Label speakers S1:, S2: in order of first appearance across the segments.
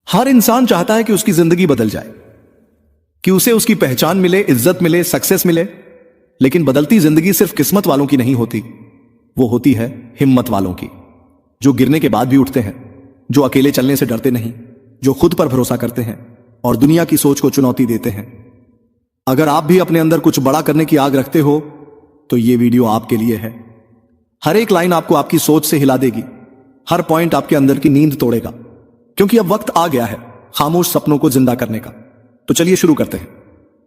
S1: हर इंसान चाहता है कि उसकी जिंदगी बदल जाए, कि उसे उसकी पहचान मिले, इज्जत मिले, सक्सेस मिले। लेकिन बदलती जिंदगी सिर्फ किस्मत वालों की नहीं होती, वो होती है हिम्मत वालों की, जो गिरने के बाद भी उठते हैं, जो अकेले चलने से डरते नहीं, जो खुद पर भरोसा करते हैं और दुनिया की सोच को चुनौती देते हैं। अगर आप भी अपने अंदर कुछ बड़ा करने की आग रखते हो तो ये वीडियो आपके लिए है। हर एक लाइन आपको आपकी सोच से हिला देगी, हर पॉइंट आपके अंदर की नींद तोड़ेगा, क्योंकि अब वक्त आ गया है खामोश सपनों को जिंदा करने का। तो चलिए शुरू करते हैं।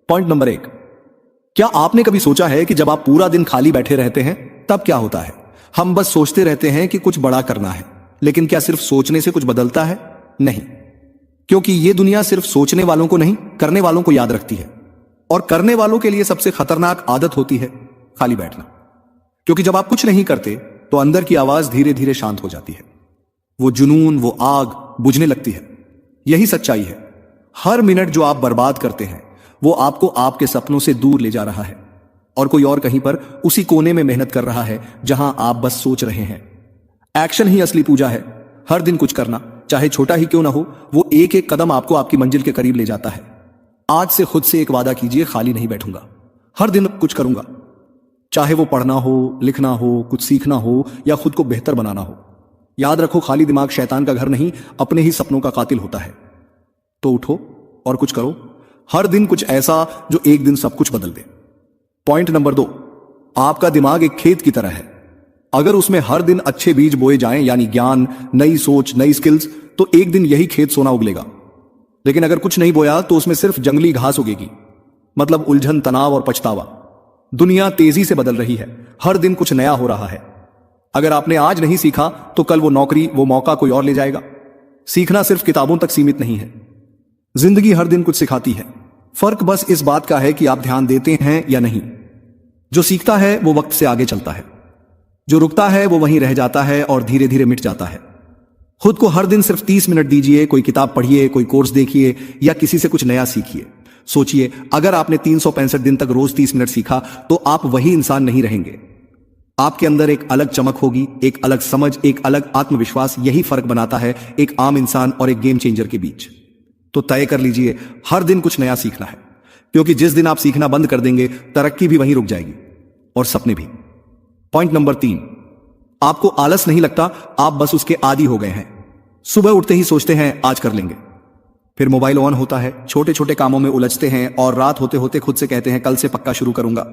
S1: पॉइंट नंबर 1, क्या आपने कभी सोचा है कि जब आप पूरा दिन खाली बैठे रहते हैं तब क्या होता है? हम बस सोचते रहते हैं कि कुछ बड़ा करना है, लेकिन क्या सिर्फ सोचने से कुछ बदलता है? नहीं, क्योंकि यह दुनिया सिर्फ सोचने वालों को नहीं, करने वालों को याद रखती है। और करने वालों के लिए सबसे खतरनाक आदत होती है खाली बैठना, क्योंकि जब आप कुछ नहीं करते तो अंदर की आवाज धीरे धीरे शांत हो जाती है, वो जुनून, वो आग बुझने लगती है। यही सच्चाई है। हर मिनट जो आप बर्बाद करते हैं वो आपको आपके सपनों से दूर ले जा रहा है, और कोई और कहीं पर उसी कोने में मेहनत कर रहा है जहां आप बस सोच रहे हैं। एक्शन ही असली पूजा है। हर दिन कुछ करना, चाहे छोटा ही क्यों ना हो, वो एक एक कदम आपको आपकी मंजिल के करीब ले जाता है। आज से खुद से एक वादा कीजिए, खाली नहीं बैठूंगा, हर दिन कुछ करूंगा। चाहे वो पढ़ना हो, लिखना हो, कुछ सीखना हो या खुद को बेहतर बनाना हो। याद रखो, खाली दिमाग शैतान का घर नहीं, अपने ही सपनों का कातिल होता है। तो उठो और कुछ करो, हर दिन कुछ ऐसा जो एक दिन सब कुछ बदल दे। पॉइंट नंबर 2, आपका दिमाग एक खेत की तरह है। अगर उसमें हर दिन अच्छे बीज बोए जाएं, यानी ज्ञान, नई सोच, नई स्किल्स, तो एक दिन यही खेत सोना उगलेगा। लेकिन अगर कुछ नहीं बोया तो उसमें सिर्फ जंगली घास उगेगी, मतलब उलझन, तनाव और पछतावा। दुनिया तेजी से बदल रही है, हर दिन कुछ नया हो रहा है। अगर आपने आज नहीं सीखा तो कल वो नौकरी, वो मौका कोई और ले जाएगा। सीखना सिर्फ किताबों तक सीमित नहीं है, जिंदगी हर दिन कुछ सिखाती है। फर्क बस इस बात का है कि आप ध्यान देते हैं या नहीं। जो सीखता है वो वक्त से आगे चलता है, जो रुकता है वो वहीं रह जाता है और धीरे धीरे मिट जाता है। खुद को हर दिन सिर्फ 30 मिनट दीजिए, कोई किताब पढ़िए, कोई कोर्स देखिए या किसी से कुछ नया सीखिए। सोचिए, अगर आपने 365 दिन तक रोज 30 मिनट सीखा तो आप वही इंसान नहीं रहेंगे। आपके अंदर एक अलग चमक होगी, एक अलग समझ, एक अलग आत्मविश्वास। यही फर्क बनाता है एक आम इंसान और एक गेम चेंजर के बीच। तो तय कर लीजिए, हर दिन कुछ नया सीखना है, क्योंकि जिस दिन आप सीखना बंद कर देंगे तरक्की भी वहीं रुक जाएगी और सपने भी। पॉइंट नंबर 3, आपको आलस नहीं लगता, आप बस उसके आदी हो गए हैं। सुबह उठते ही सोचते हैं आज कर लेंगे, फिर मोबाइल ऑन होता है, छोटे छोटे कामों में उलझते हैं और रात होते होते खुद से कहते हैं कल से पक्का शुरू करूंगा,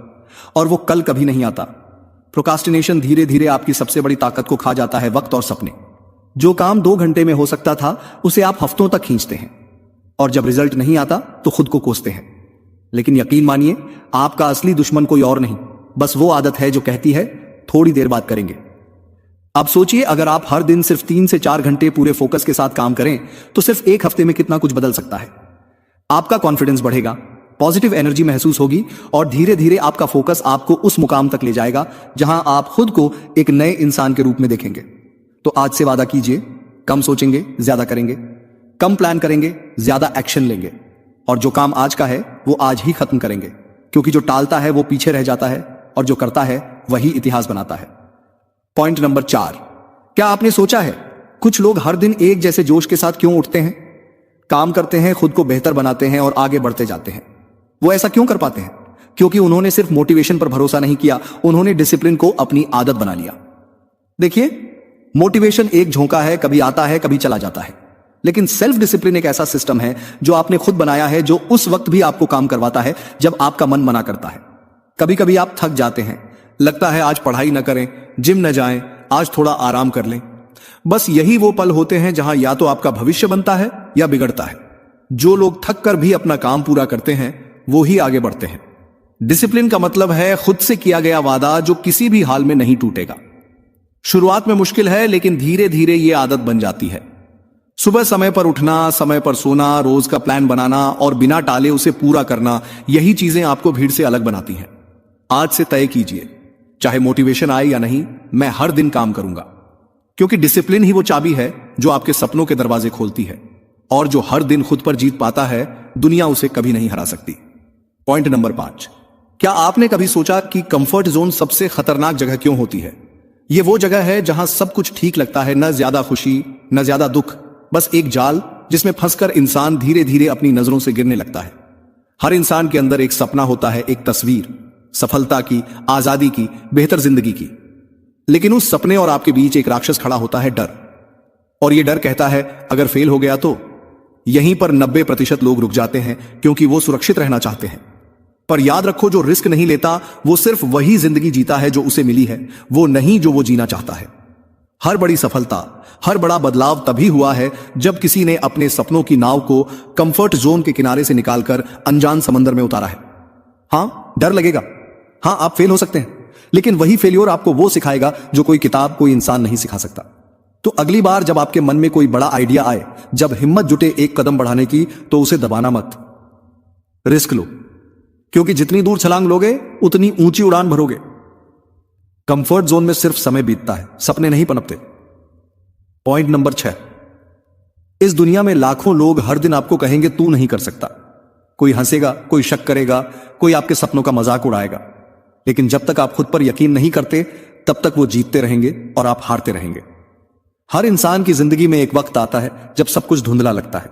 S1: और वो कल कभी नहीं आता। प्रोक्रास्टिनेशन धीरे धीरे आपकी सबसे बड़ी ताकत को खा जाता है, वक्त और सपने। जो काम 2 घंटे में हो सकता था उसे आप हफ्तों तक खींचते हैं, और जब रिजल्ट नहीं आता तो खुद को कोसते हैं। लेकिन यकीन मानिए, आपका असली दुश्मन कोई और नहीं, बस वो आदत है जो कहती है थोड़ी देर बाद करेंगे। अब सोचिए, अगर आप हर दिन सिर्फ 3 से 4 घंटे पूरे फोकस के साथ काम करें तो सिर्फ एक हफ्ते में कितना कुछ बदल सकता है। आपका कॉन्फिडेंस बढ़ेगा, पॉजिटिव एनर्जी महसूस होगी और धीरे धीरे आपका फोकस आपको उस मुकाम तक ले जाएगा जहां आप खुद को एक नए इंसान के रूप में देखेंगे। तो आज से वादा कीजिए, कम सोचेंगे, ज्यादा करेंगे, कम प्लान करेंगे, ज्यादा एक्शन लेंगे, और जो काम आज का है वो आज ही खत्म करेंगे, क्योंकि जो टालता है वो पीछे रह जाता है और जो करता है वही इतिहास बनाता है। पॉइंट नंबर 4, क्या आपने सोचा है कुछ लोग हर दिन एक जैसे जोश के साथ क्यों उठते हैं, काम करते हैं, खुद को बेहतर बनाते हैं और आगे बढ़ते जाते हैं? वो ऐसा क्यों कर पाते हैं? क्योंकि उन्होंने सिर्फ मोटिवेशन पर भरोसा नहीं किया, उन्होंने डिसिप्लिन को अपनी आदत बना लिया। देखिए, मोटिवेशन एक झोंका है, कभी आता है कभी चला जाता है, लेकिन सेल्फ डिसिप्लिन एक ऐसा सिस्टम है जो आपने खुद बनाया है, जो उस वक्त भी आपको काम करवाता है जब आपका मन मना करता है। कभी कभी आप थक जाते हैं, लगता है आज पढ़ाई न करें, जिम न जाएं, आज थोड़ा आराम कर लें। बस यही वो पल होते हैं जहां या तो आपका भविष्य बनता है या बिगड़ता है। जो लोग थक कर भी अपना काम पूरा करते हैं वो ही आगे बढ़ते हैं। डिसिप्लिन का मतलब है खुद से किया गया वादा जो किसी भी हाल में नहीं टूटेगा। शुरुआत में मुश्किल है, लेकिन धीरे धीरे ये आदत बन जाती है। सुबह समय पर उठना, समय पर सोना, रोज का प्लान बनाना और बिना टाले उसे पूरा करना, यही चीजें आपको भीड़ से अलग बनाती हैं। आज से तय कीजिए, चाहे मोटिवेशन आए या नहीं, मैं हर दिन काम करूंगा, क्योंकि डिसिप्लिन ही वो चाबी है जो आपके सपनों के दरवाजे खोलती है, और जो हर दिन खुद पर जीत पाता है दुनिया उसे कभी नहीं हरा सकती। पॉइंट नंबर 5, क्या आपने कभी सोचा कि कंफर्ट जोन सबसे खतरनाक जगह क्यों होती है? ये वो जगह है जहां सब कुछ ठीक लगता है, न ज्यादा खुशी न ज्यादा दुख, बस एक जाल जिसमें फंसकर इंसान धीरे धीरे अपनी नजरों से गिरने लगता है। हर इंसान के अंदर एक सपना होता है, एक तस्वीर, सफलता की, आजादी की, बेहतर जिंदगी की। लेकिन उस सपने और आपके बीच एक राक्षस खड़ा होता है, डर। और यह डर कहता है अगर फेल हो गया तो। यहीं पर 90% लोग रुक जाते हैं क्योंकि वो सुरक्षित रहना चाहते हैं। पर याद रखो, जो रिस्क नहीं लेता वो सिर्फ वही जिंदगी जीता है जो उसे मिली है, वो नहीं जो वो जीना चाहता है। हर बड़ी सफलता, हर बड़ा बदलाव तभी हुआ है जब किसी ने अपने सपनों की नाव को कंफर्ट जोन के किनारे से निकालकर अनजान समंदर में उतारा है। हां, डर लगेगा, हां आप फेल हो सकते हैं, लेकिन वही फेल्योर आपको वो सिखाएगा जो कोई किताब, कोई इंसान नहीं सिखा सकता। तो अगली बार जब आपके मन में कोई बड़ा आइडिया आए, जब हिम्मत जुटे एक कदम बढ़ाने की, तो उसे दबाना मत, रिस्क लो, क्योंकि जितनी दूर छलांग लोगे उतनी ऊंची उड़ान भरोगे। कंफर्ट जोन में सिर्फ समय बीतता है, सपने नहीं पनपते। पॉइंट नंबर 6, इस दुनिया में लाखों लोग हर दिन आपको कहेंगे तू नहीं कर सकता। कोई हंसेगा, कोई शक करेगा, कोई आपके सपनों का मजाक उड़ाएगा, लेकिन जब तक आप खुद पर यकीन नहीं करते तब तक वो जीतते रहेंगे और आप हारते रहेंगे। हर इंसान की जिंदगी में एक वक्त आता है जब सब कुछ धुंधला लगता है,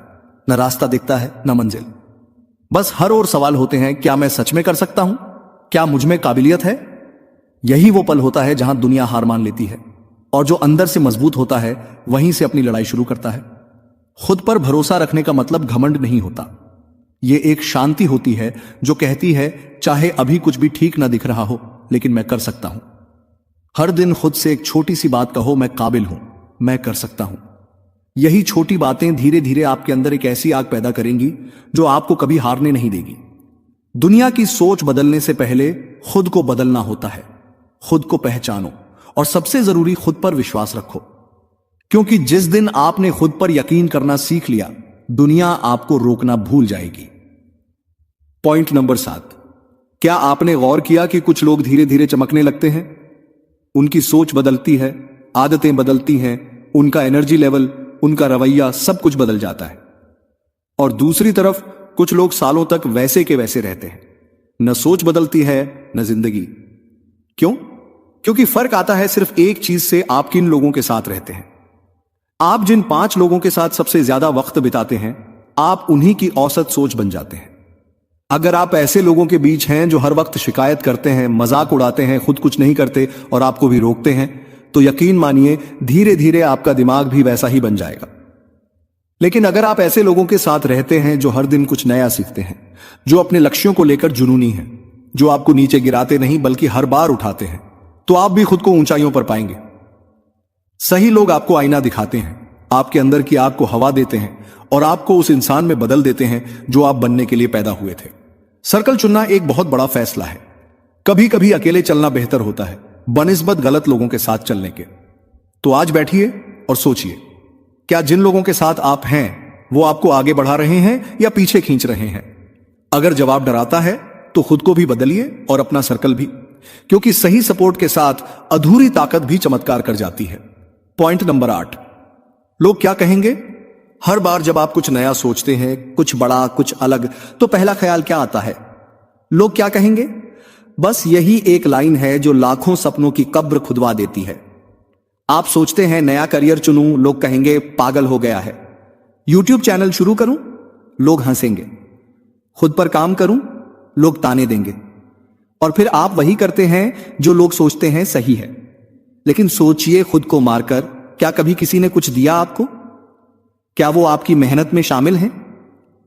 S1: न रास्ता दिखता है, न मंजिल। बस हर ओर सवाल होते हैं, क्या मैं सच में कर सकता हूं? क्या मुझ में काबिलियत है? यही वो पल होता है जहां दुनिया हार मान लेती है और जो अंदर से मजबूत होता है वहीं से अपनी लड़ाई शुरू करता है। खुद पर भरोसा रखने का मतलब घमंड नहीं होता, यह एक शांति होती है जो कहती है चाहे अभी कुछ भी ठीक ना दिख रहा हो, लेकिन मैं कर सकता हूं। हर दिन खुद से एक छोटी सी बात कहो, मैं काबिल हूं, मैं कर सकता हूं। यही छोटी बातें धीरे धीरे आपके अंदर एक ऐसी आग पैदा करेंगी जो आपको कभी हारने नहीं देगी। दुनिया की सोच बदलने से पहले खुद को बदलना होता है। खुद को पहचानो और सबसे जरूरी खुद पर विश्वास रखो, क्योंकि जिस दिन आपने खुद पर यकीन करना सीख लिया, दुनिया आपको रोकना भूल जाएगी। पॉइंट नंबर 7, क्या आपने गौर किया कि कुछ लोग धीरे धीरे चमकने लगते हैं? उनकी सोच बदलती है, आदतें बदलती हैं, उनका एनर्जी लेवल, उनका रवैया, सब कुछ बदल जाता है। और दूसरी तरफ कुछ लोग सालों तक वैसे के वैसे रहते हैं, न सोच बदलती है न जिंदगी। क्यों? क्योंकि फर्क आता है सिर्फ एक चीज से, आप किन लोगों के साथ रहते हैं। आप जिन 5 लोगों के साथ सबसे ज्यादा वक्त बिताते हैं, आप उन्हीं की औसत सोच बन जाते हैं। अगर आप ऐसे लोगों के बीच हैं जो हर वक्त शिकायत करते हैं, मजाक उड़ाते हैं, खुद कुछ नहीं करते और आपको भी रोकते हैं, तो यकीन मानिए धीरे धीरे आपका दिमाग भी वैसा ही बन जाएगा। लेकिन अगर आप ऐसे लोगों के साथ रहते हैं जो हर दिन कुछ नया सीखते हैं, जो अपने लक्ष्यों को लेकर जुनूनी हैं, जो आपको नीचे गिराते नहीं बल्कि हर बार उठाते हैं, तो आप भी खुद को ऊंचाइयों पर पाएंगे। सही लोग आपको आईना दिखाते हैं, आपके अंदर की आग को हवा देते हैं और आपको उस इंसान में बदल देते हैं जो आप बनने के लिए पैदा हुए थे। सर्कल चुनना एक बहुत बड़ा फैसला है। कभी कभी अकेले चलना बेहतर होता है बनिस्बत गलत लोगों के साथ चलने के। तो आज बैठिए और सोचिए, क्या जिन लोगों के साथ आप हैं वो आपको आगे बढ़ा रहे हैं या पीछे खींच रहे हैं? अगर जवाब डराता है तो खुद को भी बदलिए और अपना सर्कल भी, क्योंकि सही सपोर्ट के साथ अधूरी ताकत भी चमत्कार कर जाती है। पॉइंट नंबर 8, लोग क्या कहेंगे? हर बार जब आप कुछ नया सोचते हैं, कुछ बड़ा, कुछ अलग, तो पहला ख्याल क्या आता है? लोग क्या कहेंगे? बस यही एक लाइन है जो लाखों सपनों की कब्र खुदवा देती है। आप सोचते हैं नया करियर चुनूं, लोग कहेंगे पागल हो गया है। यूट्यूब चैनल शुरू करूं, लोग हंसेंगे। खुद पर काम करूं, लोग ताने देंगे। और फिर आप वही करते हैं जो लोग सोचते हैं सही है। लेकिन सोचिए, खुद को मारकर क्या कभी किसी ने कुछ दिया आपको? क्या वो आपकी मेहनत में शामिल हैं?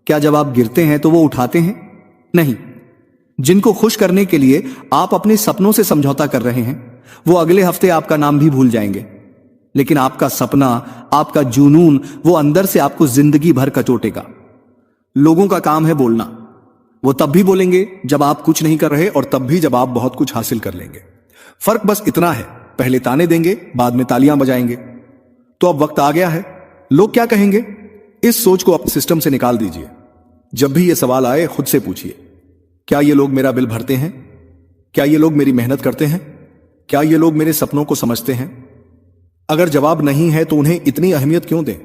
S1: क्या जब आप गिरते हैं तो वो उठाते हैं? नहीं। जिनको खुश करने के लिए आप अपने सपनों से समझौता कर रहे हैं, वो अगले हफ्ते आपका नाम भी भूल जाएंगे। लेकिन आपका सपना, आपका जुनून, वो अंदर से आपको जिंदगी भर कचोटेगा। लोगों का काम है बोलना। वो तब भी बोलेंगे जब आप कुछ नहीं कर रहे और तब भी जब आप बहुत कुछ हासिल कर लेंगे। फर्क बस इतना है, पहले ताने देंगे, बाद में तालियां बजाएंगे। तो अब वक्त आ गया है, लोग क्या कहेंगे, इस सोच को अपने सिस्टम से निकाल दीजिए। जब भी ये सवाल आए, खुद से पूछिए, क्या ये लोग मेरा बिल भरते हैं? क्या ये लोग मेरी मेहनत करते हैं? क्या ये लोग मेरे सपनों को समझते हैं? अगर जवाब नहीं है तो उन्हें इतनी अहमियत क्यों दें?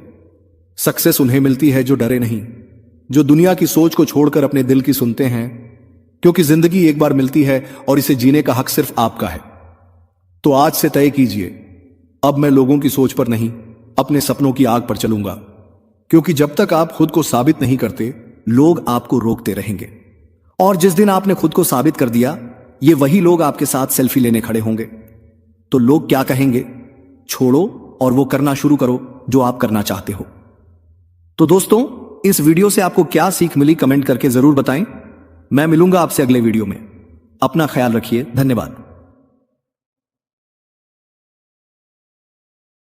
S1: सक्सेस उन्हें मिलती है जो डरे नहीं, जो दुनिया की सोच को छोड़कर अपने दिल की सुनते हैं, क्योंकि जिंदगी एक बार मिलती है और इसे जीने का हक सिर्फ आपका है। तो आज से तय कीजिए, अब मैं लोगों की सोच पर नहीं, अपने सपनों की आग पर चलूंगा। क्योंकि जब तक आप खुद को साबित नहीं करते, लोग आपको रोकते रहेंगे। और जिस दिन आपने खुद को साबित कर दिया, ये वही लोग आपके साथ सेल्फी लेने खड़े होंगे। तो लोग क्या कहेंगे, छोड़ो और वो करना शुरू करो जो आप करना चाहते हो। तो दोस्तों, इस वीडियो से आपको क्या सीख मिली कमेंट करके जरूर बताएं। मैं मिलूंगा आपसे अगले वीडियो में। अपना ख्याल रखिए। धन्यवाद।